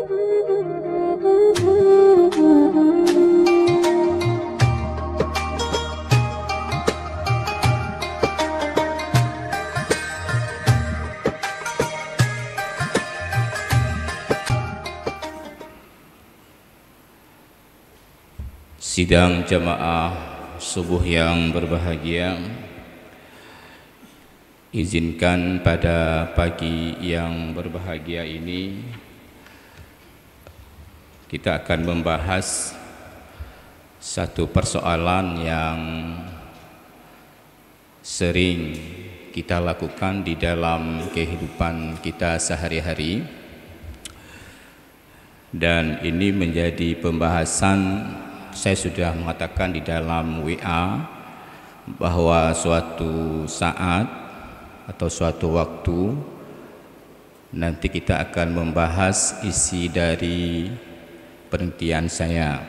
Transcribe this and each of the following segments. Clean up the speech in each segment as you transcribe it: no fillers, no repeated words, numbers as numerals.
Sidang jamaah subuh yang berbahagia, izinkan pada pagi yang berbahagia ini kita akan membahas satu persoalan yang sering kita lakukan di dalam kehidupan kita sehari-hari, dan ini menjadi pembahasan. Saya sudah mengatakan di dalam WA bahwa suatu saat atau suatu waktu nanti kita akan membahas isi dari penelitian saya.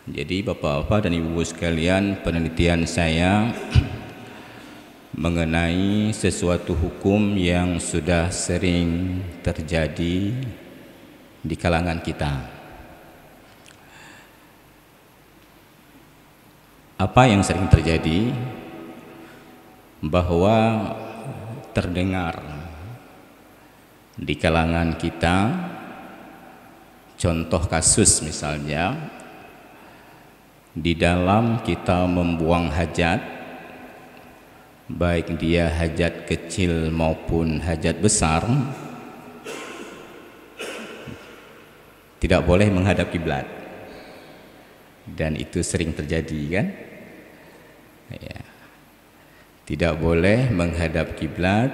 Jadi Bapak-bapak dan Ibu sekalian, penelitian saya mengenai sesuatu hukum yang sudah sering terjadi di kalangan kita. Apa yang sering terjadi? Bahwa terdengar di kalangan kita, contoh kasus misalnya, di dalam kita membuang hajat, baik dia hajat kecil maupun hajat besar, tidak boleh menghadap kiblat. Dan itu sering terjadi, kan? Ya. Tidak boleh menghadap kiblat.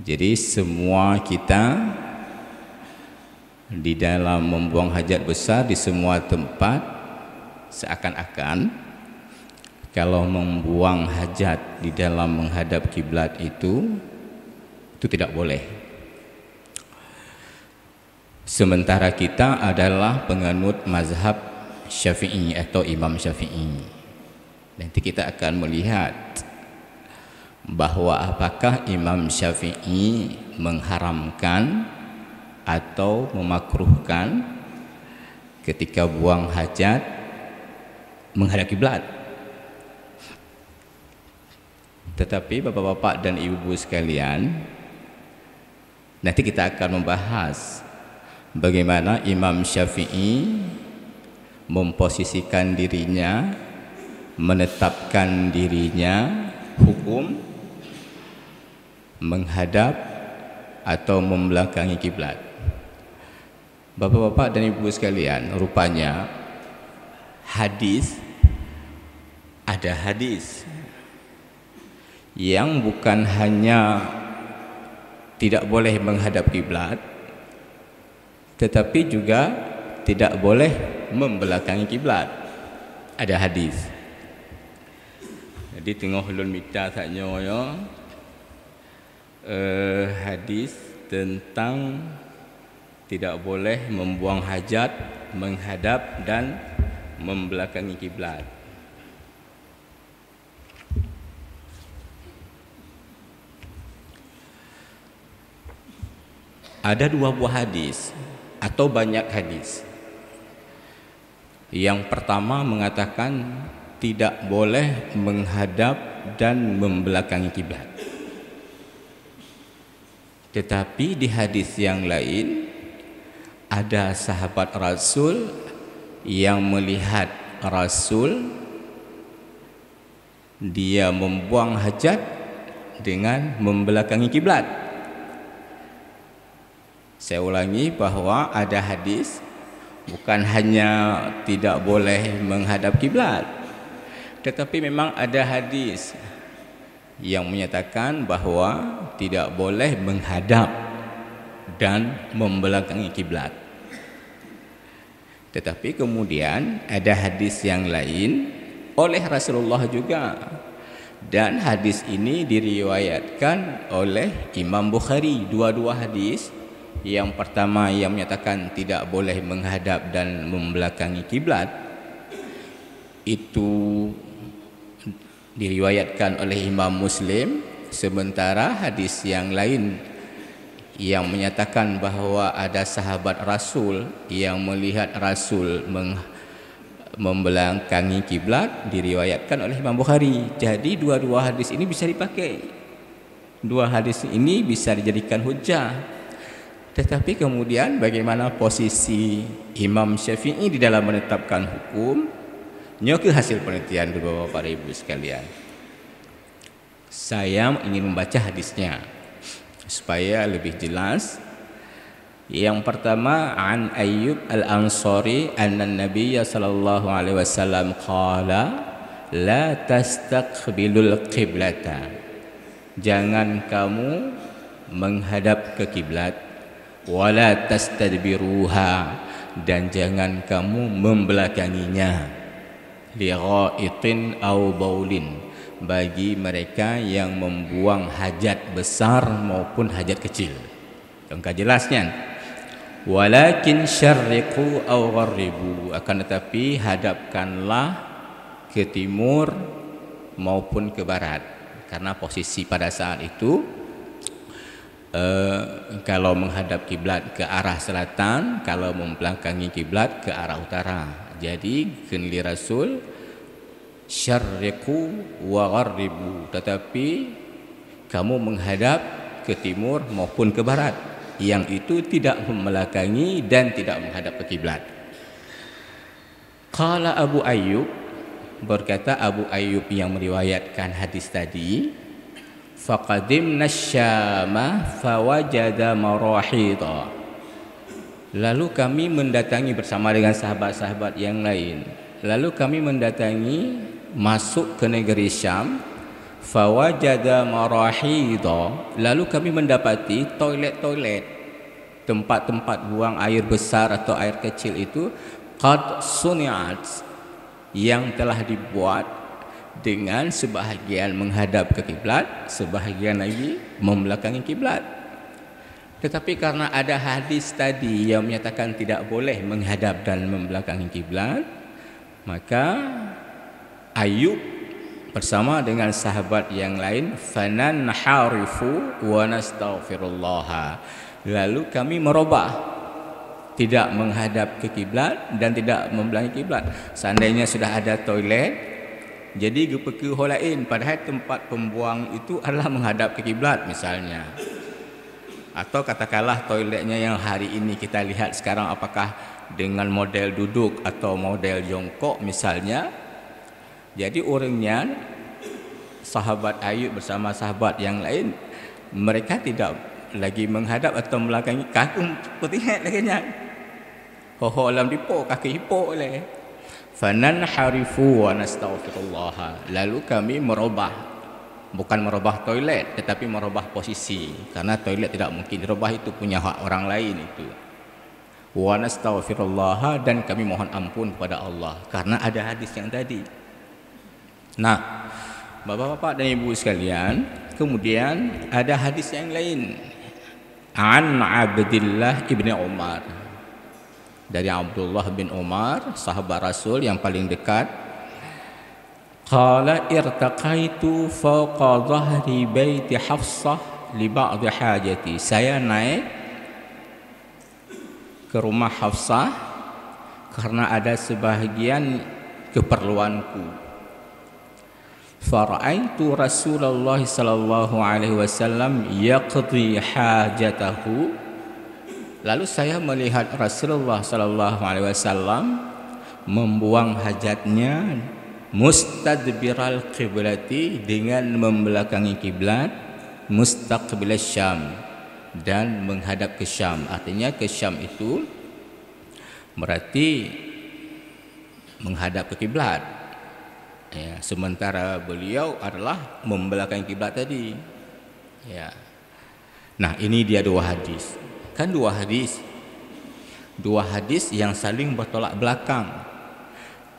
Jadi semua kita di dalam membuang hajat besar di semua tempat seakan-akan kalau membuang hajat di dalam menghadap kiblat itu tidak boleh. Sementara kita adalah penganut mazhab Syafi'i atau Imam Syafi'i. Nanti kita akan melihat bahwa apakah Imam Syafi'i mengharamkan atau memakruhkan ketika buang hajat menghadap kiblat. Tetapi Bapak-bapak dan Ibu sekalian, nanti kita akan membahas bagaimana Imam Syafi'i memposisikan dirinya, menetapkan dirinya hukum menghadap atau membelakangi kiblat. Bapak-bapak dan Ibu sekalian, rupanya ada hadis yang bukan hanya tidak boleh menghadap kiblat, tetapi juga tidak boleh membelakangi kiblat. Ada hadis. Jadi tengok ulun minta saja ya, hadis tentang tidak boleh membuang hajat menghadap dan membelakangi kiblat. Ada dua buah hadis atau banyak hadis. Yang pertama mengatakan tidak boleh menghadap dan membelakangi kiblat. Tetapi di hadis yang lain ada sahabat Rasul yang melihat Rasul dia membuang hajat dengan membelakangi kiblat. Saya ulangi bahwa ada hadis bukan hanya tidak boleh menghadap kiblat, tetapi memang ada hadis yang menyatakan bahwa tidak boleh menghadap dan membelakangi kiblat. Tetapi kemudian ada hadis yang lain oleh Rasulullah juga, dan hadis ini diriwayatkan oleh Imam Bukhari. Dua-dua hadis, yang pertama yang menyatakan tidak boleh menghadap dan membelakangi kiblat, itu diriwayatkan oleh Imam Muslim, sementara hadis yang lain yang menyatakan bahawa ada sahabat Rasul yang melihat Rasul membelakangi kiblat diriwayatkan oleh Imam Bukhari. Jadi dua-dua hadis ini bisa dipakai. Dua hadis ini bisa dijadikan hujah. Tetapi kemudian bagaimana posisi Imam Syafi'i di dalam menetapkan hukum? Nyoke hasil penelitian Bapak-bapak Ibu sekalian. Saya ingin membaca hadisnya supaya lebih jelas. Yang pertama, an Ayyub al-Ansari anna Nabiya sallallahu alaihi wasallam qala la tastaqbilul qiblata. Jangan kamu menghadap ke kiblat, wala tastadbiruha, dan jangan kamu membelakanginya, li ghaitin aw baulin, bagi mereka yang membuang hajat besar maupun hajat kecil. Engkau jelasnya. Walakin syarriqu aw gharribu, akan tetapi hadapkanlah ke timur maupun ke barat, karena posisi pada saat itu kalau menghadap kiblat ke arah selatan, kalau membelakangi kiblat ke arah utara. Jadi kenli Rasul syarriqu wa gharribu, tetapi kamu menghadap ke timur maupun ke barat, yang itu tidak membelakangi dan tidak menghadap ke kiblat. Qala Abu Ayyub, berkata Abu Ayyub yang meriwayatkan hadis tadi, faqadimna Syama fawajada marahida. Lalu kami mendatangi bersama dengan sahabat-sahabat yang lain. Lalu kami mendatangi, masuk ke negeri Syam. Fawajada marahida, lalu kami mendapati toilet-toilet, tempat-tempat buang air besar atau air kecil itu qad suni'at, yang telah dibuat dengan sebahagian menghadap ke kiblat, sebahagian lagi membelakangi kiblat. Tetapi karena ada hadis tadi yang menyatakan tidak boleh menghadap dan membelakangi kiblat, maka Ayyub bersama dengan sahabat yang lain fanan harifu wa nastaghfirullah, lalu kami merubah, tidak menghadap ke kiblat dan tidak membelakangi kiblat. Seandainya sudah ada toilet, jadi gepeke hol lain, padahal tempat pembuang itu adalah menghadap ke kiblat misalnya. Atau katakanlah toiletnya yang hari ini kita lihat sekarang, apakah dengan model duduk atau model jongkok misalnya. Jadi orangnya, sahabat Ayub bersama sahabat yang lain, mereka tidak lagi menghadap atau belakangi kaki putih lagi nya. Ho alam dipo kaki hipo le. Fanan harifu wa nastaghfirullah. Lalu kami merubah, bukan merubah toilet tetapi merubah posisi, karena toilet tidak mungkin dirubah, itu punya hak orang lain itu. Wa nastaghfirullah, dan kami mohon ampun kepada Allah karena ada hadis yang tadi. Nah, Bapak-bapak dan Ibu sekalian, kemudian ada hadis yang lain. An Abdullah ibn Umar, dari Abdullah bin Umar, sahabat Rasul yang paling dekat. Qala irtaqaitu fawqa dhahri baiti Hafsah li ba'd hajati. Saya naik ke rumah Hafsah karena ada sebahagian keperluanku. Fara'aitu Rasulullah sallallahu alaihi wasallam yaqdi hajatahu. Lalu saya melihat Rasulullah sallallahu alaihi wasallam membuang hajatnya mustadbiral qiblati, dengan membelakangi kiblat, mustaqbil Syam, dan menghadap ke Syam. Artinya ke Syam itu berarti menghadap ke kiblat. Ya, sementara beliau adalah membelakangi kiblat tadi. Ya. Nah, ini dia dua hadis. Kan dua hadis yang saling bertolak belakang.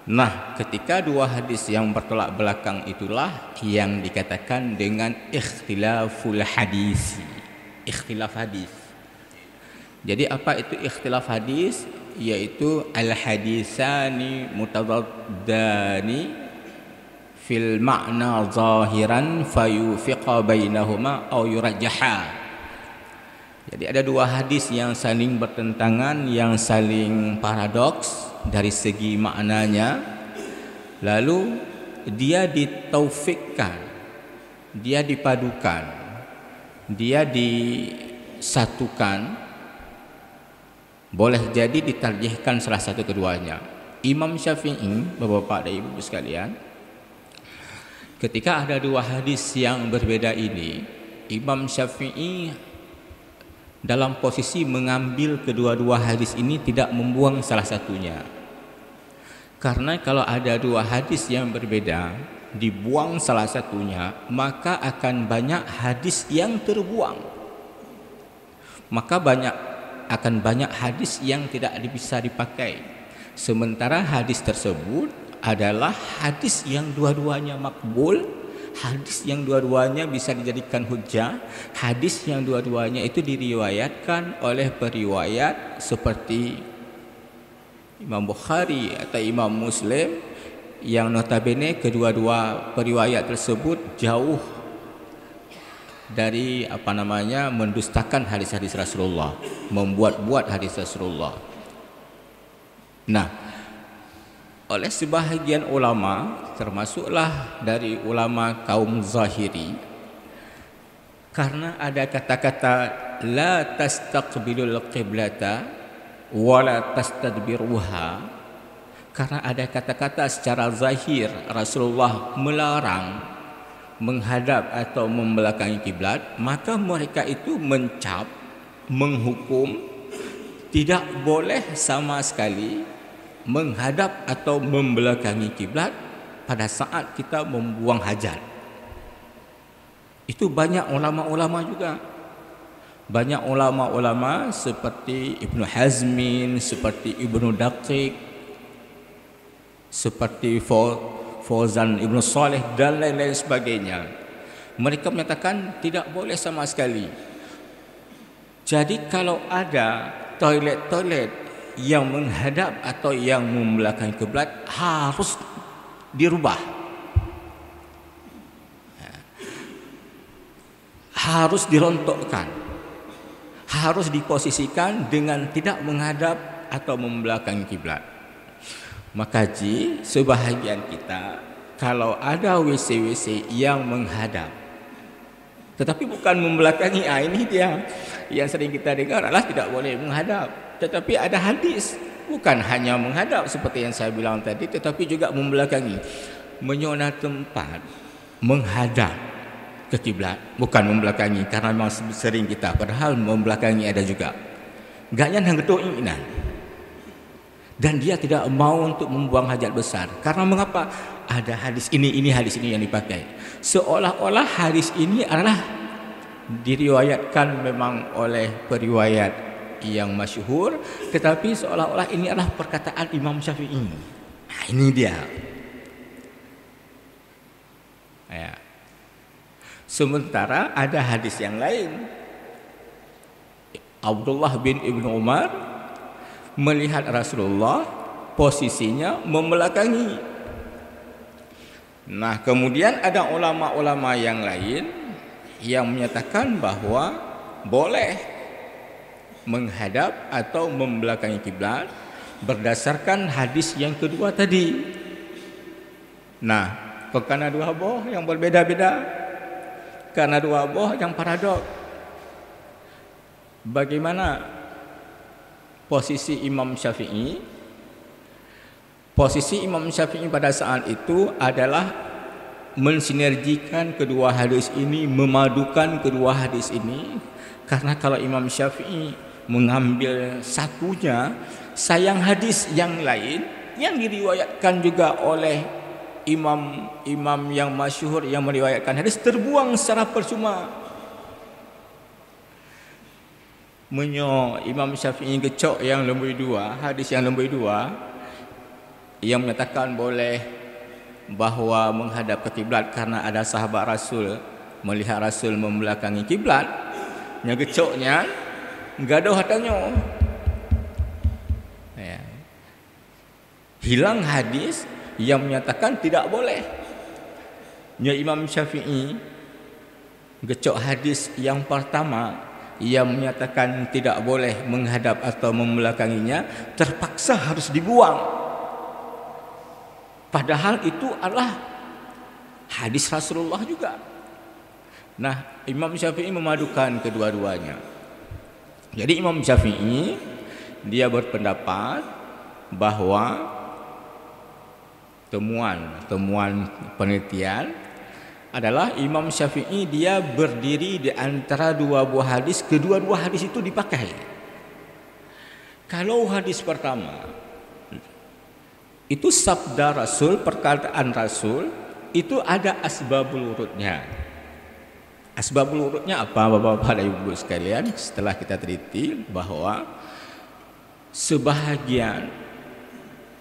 Nah, ketika dua hadis yang bertolak belakang itulah yang dikatakan dengan ikhtilaful hadis. Ikhtilaf hadis. Jadi apa itu ikhtilaf hadis? Yaitu al-hadisani mutadaddani fil ma'na zahiran fayufiqa bainahuma aw yurajjaha. Jadi ada dua hadis yang saling bertentangan, yang saling paradoks dari segi maknanya. Lalu dia ditaufikkan, dia dipadukan, dia disatukan. Boleh jadi ditarjihkan salah satu keduanya. Imam Syafi'i, Bapak-bapak dan Ibu sekalian, ketika ada dua hadis yang berbeda ini, Imam Syafi'i dalam posisi mengambil kedua-dua hadis ini, tidak membuang salah satunya. Karena kalau ada dua hadis yang berbeda, dibuang salah satunya, maka akan banyak hadis yang terbuang. Maka akan banyak hadis yang tidak bisa dipakai. Sementara hadis tersebut adalah hadis yang dua-duanya makbul, hadis yang dua-duanya bisa dijadikan hujjah, hadis yang dua-duanya itu diriwayatkan oleh periwayat seperti Imam Bukhari atau Imam Muslim, yang notabene kedua-dua periwayat tersebut jauh dari mendustakan hadis-hadis Rasulullah, membuat-buat hadis Rasulullah. Nah, oleh sebahagian ulama, termasuklah dari ulama kaum Zahiri, karena ada kata-kata la tastaqbilul qiblata wa la tastadbiruha, karena ada kata-kata secara zahir Rasulullah melarang menghadap atau membelakangi kiblat, maka mereka itu mencap, menghukum tidak boleh sama sekali menghadap atau membelakangi kiblat pada saat kita membuang hajat. Itu banyak ulama-ulama juga. Banyak ulama-ulama seperti Ibnu Hazmin, seperti Ibnu Daqiq, seperti Fauzan Ibnu Saleh dan lain-lain sebagainya. Mereka menyatakan tidak boleh sama sekali. Jadi kalau ada toilet-toilet yang menghadap atau yang membelakangi kiblat, harus dirubah, harus dirontokkan, harus diposisikan dengan tidak menghadap atau membelakangi kiblat. Maka sebahagian kita, kalau ada WC-WC yang menghadap tetapi bukan membelakangi, ini dia yang sering kita dengar adalah tidak boleh menghadap. Tetapi ada hadis bukan hanya menghadap seperti yang saya bilang tadi, tetapi juga membelakangi, menyona tempat, menghadap ke kiblat, bukan membelakangi. Karena memang sering kita, padahal membelakangi ada juga. Gaknya nang getuk inan. Dan dia tidak mau untuk membuang hajat besar. Karena mengapa? Ada hadis ini hadis ini yang dipakai. Seolah-olah hadis ini adalah diriwayatkan memang oleh periwayat yang masyhur, tetapi seolah-olah ini adalah perkataan Imam Syafi'i. Nah, ini dia. Ya. Sementara ada hadis yang lain. Abdullah bin Ibnu Umar melihat Rasulullah posisinya membelakangi. Nah, kemudian ada ulama-ulama yang lain yang menyatakan bahwa boleh menghadap atau membelakangi kiblat berdasarkan hadis yang kedua tadi. Nah, karena dua boh yang berbeda-beda, karena dua boh yang paradok. Bagaimana posisi Imam Syafi'i? Posisi Imam Syafi'i pada saat itu adalah mensinergikan kedua hadis ini, memadukan kedua hadis ini. Karena kalau Imam Syafi'i mengambil satunya, sayang hadis yang lain yang diriwayatkan juga oleh imam-imam yang masyhur yang meriwayatkan hadis terbuang secara percuma. Imam Syafi'i gecok yang lembu dua, hadis yang lembu dua, yang menyatakan boleh bahwa menghadap ke kiblat karena ada sahabat Rasul melihat Rasul membelakangi kiblat. Nya gecoknya gaduh hatanya. Ya. Hilang hadis yang menyatakan tidak boleh. Nya Imam Syafi'i gecok hadis yang pertama ia menyatakan tidak boleh menghadap atau membelakanginya, terpaksa harus dibuang. Padahal itu adalah hadis Rasulullah juga. Nah, Imam Syafi'i memadukan kedua-duanya. Jadi Imam Syafi'i dia berpendapat bahwa temuan penelitian adalah Imam Syafi'i dia berdiri di antara dua buah hadis, kedua-dua hadis itu dipakai. Kalau hadis pertama itu sabda Rasul, perkataan Rasul, itu ada asbabul wurudnya. Asbabul wurudnya apa Bapak-bapak dan Ibu sekalian? Setelah kita teliti bahwa sebahagian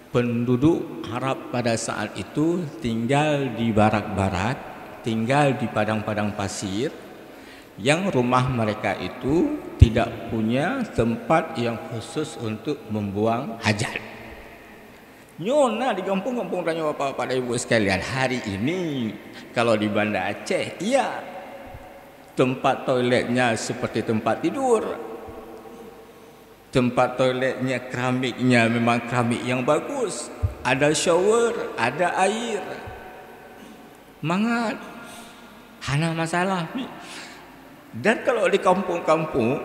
penduduk Arab pada saat itu tinggal di barak-barak, tinggal di padang-padang pasir, yang rumah mereka itu tidak punya tempat yang khusus untuk membuang hajat. Nyona di kampung-kampung tanya Bapak-bapak dan Ibu sekalian, hari ini kalau di Banda Aceh, iya, tempat toiletnya seperti tempat tidur. Tempat toiletnya keramiknya memang keramik yang bagus. Ada shower, ada air. Mangat. Hana masalah. Dan kalau di kampung-kampung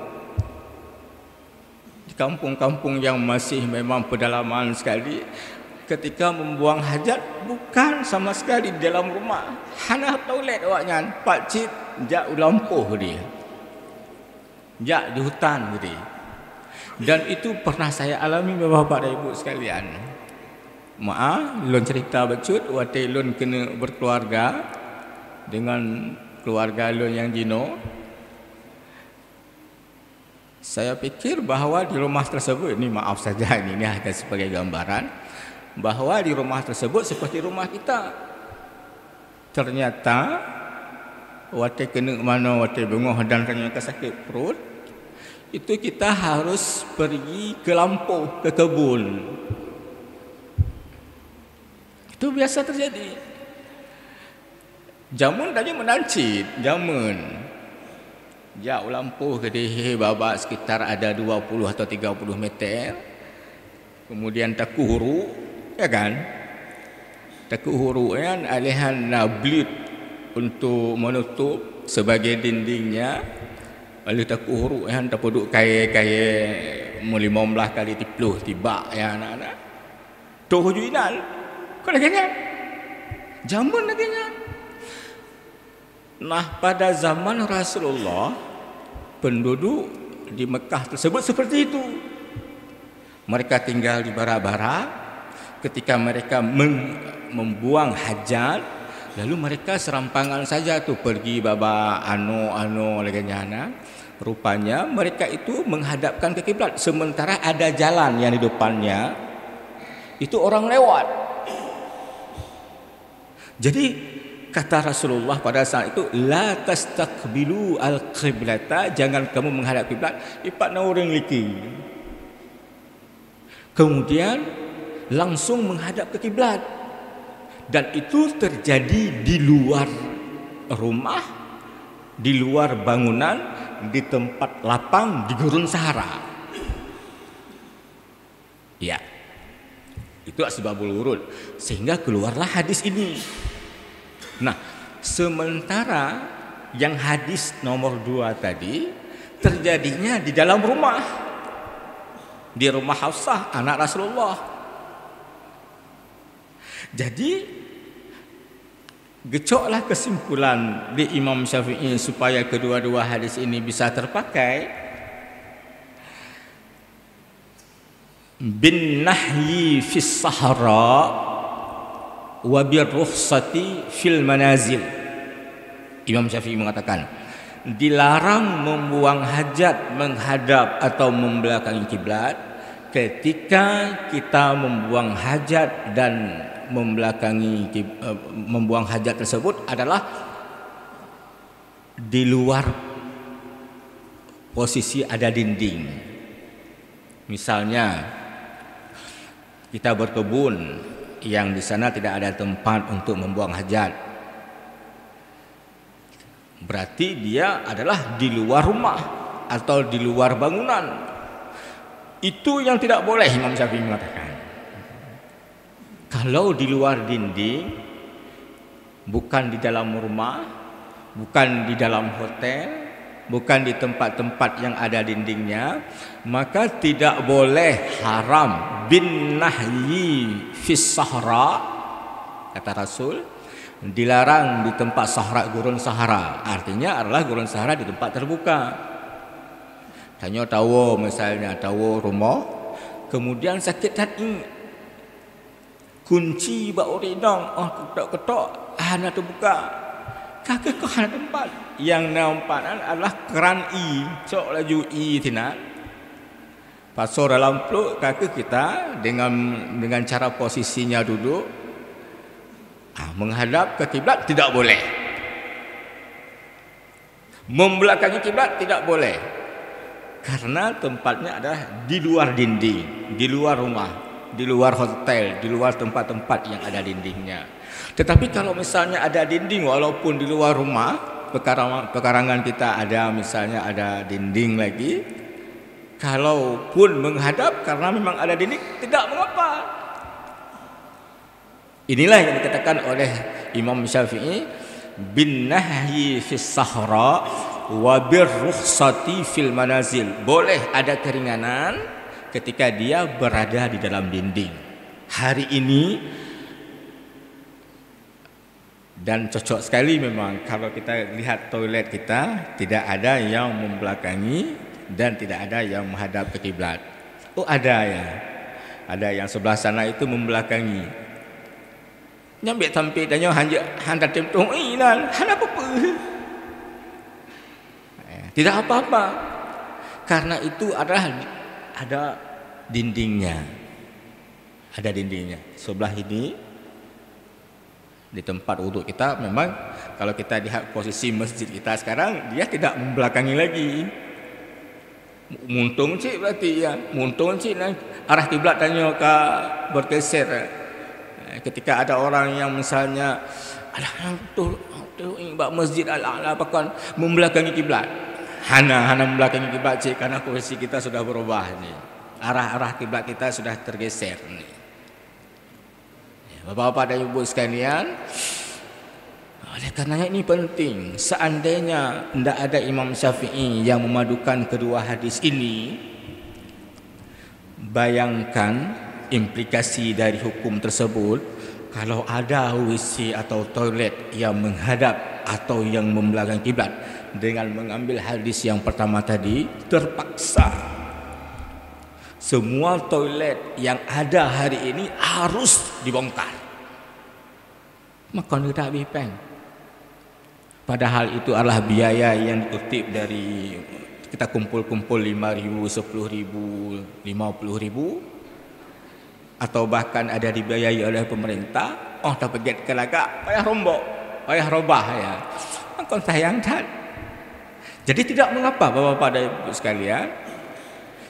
yang masih memang pedalaman sekali, ketika membuang hajat bukan sama sekali di dalam rumah. Hana toilet awaknya, pakcik jak lampuh dia. Jak di hutan dia. Dan itu pernah saya alami Bapak dan Ibu sekalian. Maaf, lon cerita becut waktu lon kena berkeluarga dengan keluarga lon yang jino. Saya pikir bahawa di rumah tersebut, ini maaf saja ini hanya sebagai gambaran, bahwa di rumah tersebut seperti rumah kita. Ternyata waktu kena mana waktu bengah dan ternyata sakit perut, itu kita harus pergi ke lampuh, ke kebun. Itu biasa terjadi. Jamun tadi menancit, jamun. Jauh lampuh ke dehe babak sekitar ada 20 atau 30 meter. Kemudian taku huru, ya kan? Taku huru kan alihan nablit untuk menutup sebagai dindingnya. Lalu tak huruf yang tak duduk kaya muli 15 kali 30 tiba ya anak-anak. Tuh hujuinan. Kau lagi kan? Zaman lagi kan? Nah, pada zaman Rasulullah, penduduk di Mekah tersebut seperti itu. Mereka tinggal di bara-bara. Ketika mereka membuang hajat, lalu mereka serampangan saja tuh pergi baba ano lagi nyana. Rupanya mereka itu menghadapkan ke kiblat, sementara ada jalan yang di depannya itu orang lewat. Jadi kata Rasulullah pada saat itu, la tastaqbilu al-qiblata, jangan kamu menghadap kiblat, ipat na orang liki. Kemudian langsung menghadap ke kiblat. Dan itu terjadi di luar rumah, di luar bangunan, di tempat lapang, di gurun Sahara. Ya, itu asbabul wurud. Sehingga keluarlah hadis ini. Nah, sementara yang hadis nomor 2 tadi terjadinya di dalam rumah, di rumah Hafsah, anak Rasulullah. Jadi gecoklah kesimpulan di Imam Syafi'i supaya kedua-dua hadis ini bisa terpakai. Bin nahyi fis sahara wa bir rukhsati fil manazil. Imam Syafi'i mengatakan, dilarang membuang hajat menghadap atau membelakangi kiblat ketika kita membuang hajat dan membuang hajat tersebut adalah di luar posisi ada dinding. Misalnya kita berkebun yang di sana tidak ada tempat untuk membuang hajat, berarti dia adalah di luar rumah. atau di luar bangunan. Itu yang tidak boleh, Imam Syafi'i mengatakan. Kalau di luar dinding, bukan di dalam rumah, bukan di dalam hotel, bukan di tempat-tempat yang ada dindingnya, maka tidak boleh, haram bin nahyi fis sahra, kata Rasul, dilarang di tempat sahra, gurun sahara. Artinya adalah gurun sahara di tempat terbuka. Tanya tahu misalnya, tahu rumah, kemudian sakit hati, kunci bak urinong, ketok-ketok, hana terbuka. Kakek kau hana tempat. Yang nampak adalah keran I, cok laju I tina. Pasal dalam peluk kaki kita dengan cara posisinya duduk, menghadap ke kiblat tidak boleh. Membelakangi kiblat tidak boleh. Karena tempatnya adalah di luar dinding, di luar rumah, di luar hotel, di luar tempat-tempat yang ada dindingnya. Tetapi kalau misalnya ada dinding walaupun di luar rumah, pekarangan kita ada misalnya ada dinding lagi, kalaupun menghadap karena memang ada dinding tidak mengapa. Inilah yang dikatakan oleh Imam Syafi'i, bin nahyi fis sahra wa bir rukhsati fil manazil. Boleh ada keringanan ketika dia berada di dalam dinding. Hari ini, dan cocok sekali memang kalau kita lihat toilet kita, tidak ada yang membelakangi dan tidak ada yang menghadap ke kiblat. Oh ada ya, ada yang sebelah sana itu membelakangi. Nyambik tampil dan yang hendak temtung inan, hendak apa? Tidak apa-apa, karena itu adalah ada dindingnya, ada dindingnya. Sebelah ini di tempat wuduk kita, memang kalau kita lihat posisi masjid kita sekarang, dia tidak membelakangi lagi. Muntung cik berarti ya, muntung cik arah kiblat tanya ke bergeser. Ketika ada orang yang misalnya ada tu bak masjid ala bahkan membelakangi kiblat, hana membelakangi kiblat cik, karena posisi kita sudah berubah ni, arah kiblat kita sudah tergeser ni. Bapak-bapak dan ibu sekalian, oleh karenanya ini penting. Seandainya tidak ada Imam Syafi'i yang memadukan kedua hadis ini, bayangkan implikasi dari hukum tersebut. Kalau ada WC atau toilet yang menghadap atau yang membelakangi kiblat, dengan mengambil hadis yang pertama tadi, terpaksa semua toilet yang ada hari ini harus dibongkar. Maka tidak bipeng. Padahal itu adalah biaya yang dikutip dari kita kumpul-kumpul 5.000, 10.000, 50.000, atau bahkan ada dibiayai oleh pemerintah. Oh tak pergi ke lagak, payah rombok, payah robah ya. Maka sayang tak. Jadi tidak mengapa bapak-bapak dan ibu sekalian.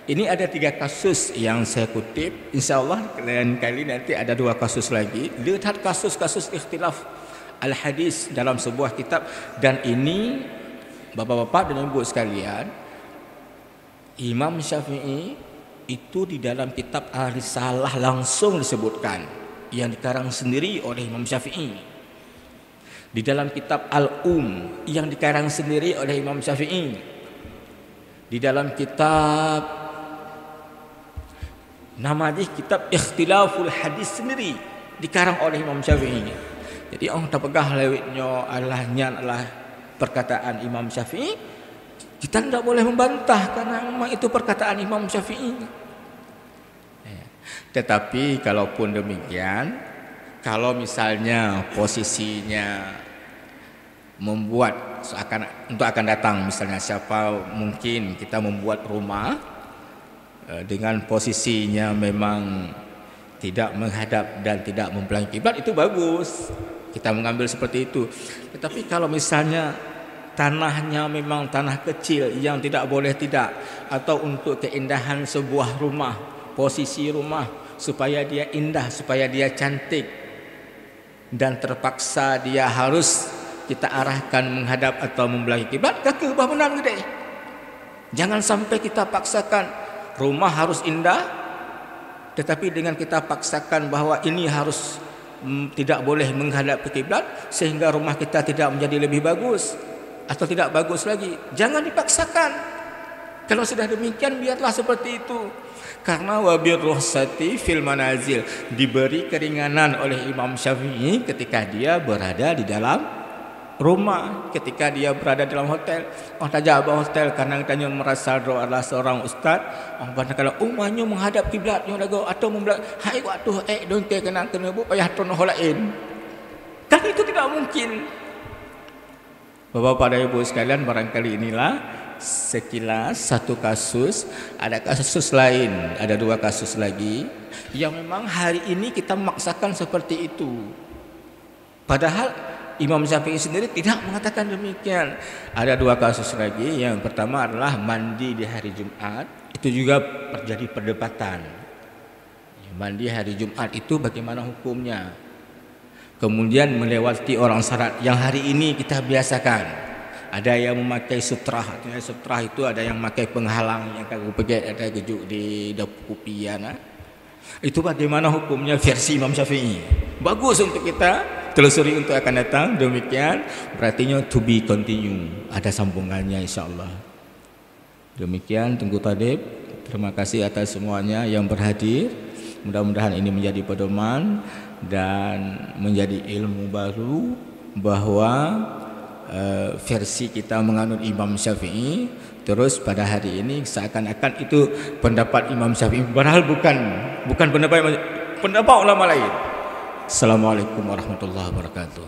Ini ada 3 kasus yang saya kutip. InsyaAllah lain kali nanti ada 2 kasus lagi. Lihat kasus-kasus ikhtilaf al-hadis dalam sebuah kitab. Dan ini bapak-bapak dan ibu sekalian, Imam Syafi'i itu di dalam kitab Al-Risalah langsung disebutkan, yang dikarang sendiri oleh Imam Syafi'i. Di dalam kitab yang dikarang sendiri oleh Imam Syafi'i. Di dalam kitab namanya kitab Ikhtilaful Hadis sendiri dikarang oleh Imam Syafi'i. Jadi orang tak pegah lewitnya adalah perkataan Imam Syafi'i, kita tidak boleh membantah karena memang itu perkataan Imam Syafi'i. Tetapi kalaupun demikian, kalau misalnya posisinya membuat untuk akan datang, misalnya siapa mungkin kita membuat rumah dengan posisinya memang tidak menghadap dan tidak membelakangi kiblat, itu bagus kita mengambil seperti itu. Tetapi kalau misalnya tanahnya memang tanah kecil yang tidak boleh tidak, atau untuk keindahan sebuah rumah, posisi rumah supaya dia indah, supaya dia cantik, dan terpaksa dia harus kita arahkan menghadap atau membelakangi kiblat, kaki ubah benar gede. Jangan sampai kita paksakan rumah harus indah, tetapi dengan kita paksakan bahwa ini harus tidak boleh menghadap ke kiblat, sehingga rumah kita tidak menjadi lebih bagus atau tidak bagus lagi. Jangan dipaksakan. Kalau sudah demikian, biarlah seperti itu. Karena wabir ruhsati fil manazil, diberi keringanan oleh Imam Syafi'i ketika dia berada di dalam rumah, ketika dia berada dalam hotel. Orang tajak abang hotel kadang-kadang merasa dia adalah seorang ustaz. Orang kadang-kadang umumnya menghadap kiblat yang lagu atau membelah hai waktu don't kena bu payah tono lain. Kan itu tidak mungkin. Bapak-bapak dan ibu sekalian, barangkali inilah sekilas satu kasus. Ada kasus lain, ada dua kasus lagi yang memang hari ini kita memaksakan seperti itu, padahal Imam Syafi'i sendiri tidak mengatakan demikian. Ada dua kasus lagi. Yang pertama adalah mandi di hari Jumat. Itu juga terjadi perdebatan. Mandi hari Jumat itu bagaimana hukumnya? Kemudian melewati orang syarat yang hari ini kita biasakan. Ada yang memakai sutrah. Sutrah itu ada yang memakai penghalang yang kaku peget, ada gejuk di dapupian. Itu bagaimana hukumnya versi Imam Syafi'i? Bagus untuk kita telusuri untuk akan datang. Demikian berartinya to be continue, ada sambungannya insyaallah. Demikian tunggu tadib. Terima kasih atas semuanya yang berhadir. Mudah-mudahan ini menjadi pedoman dan menjadi ilmu baru bahwa versi kita menganut Imam Syafi'i. Terus pada hari ini seakan-akan itu pendapat Imam Syafi'i, padahal bukan pendapat ulama lain. Assalamualaikum warahmatullahi wabarakatuh.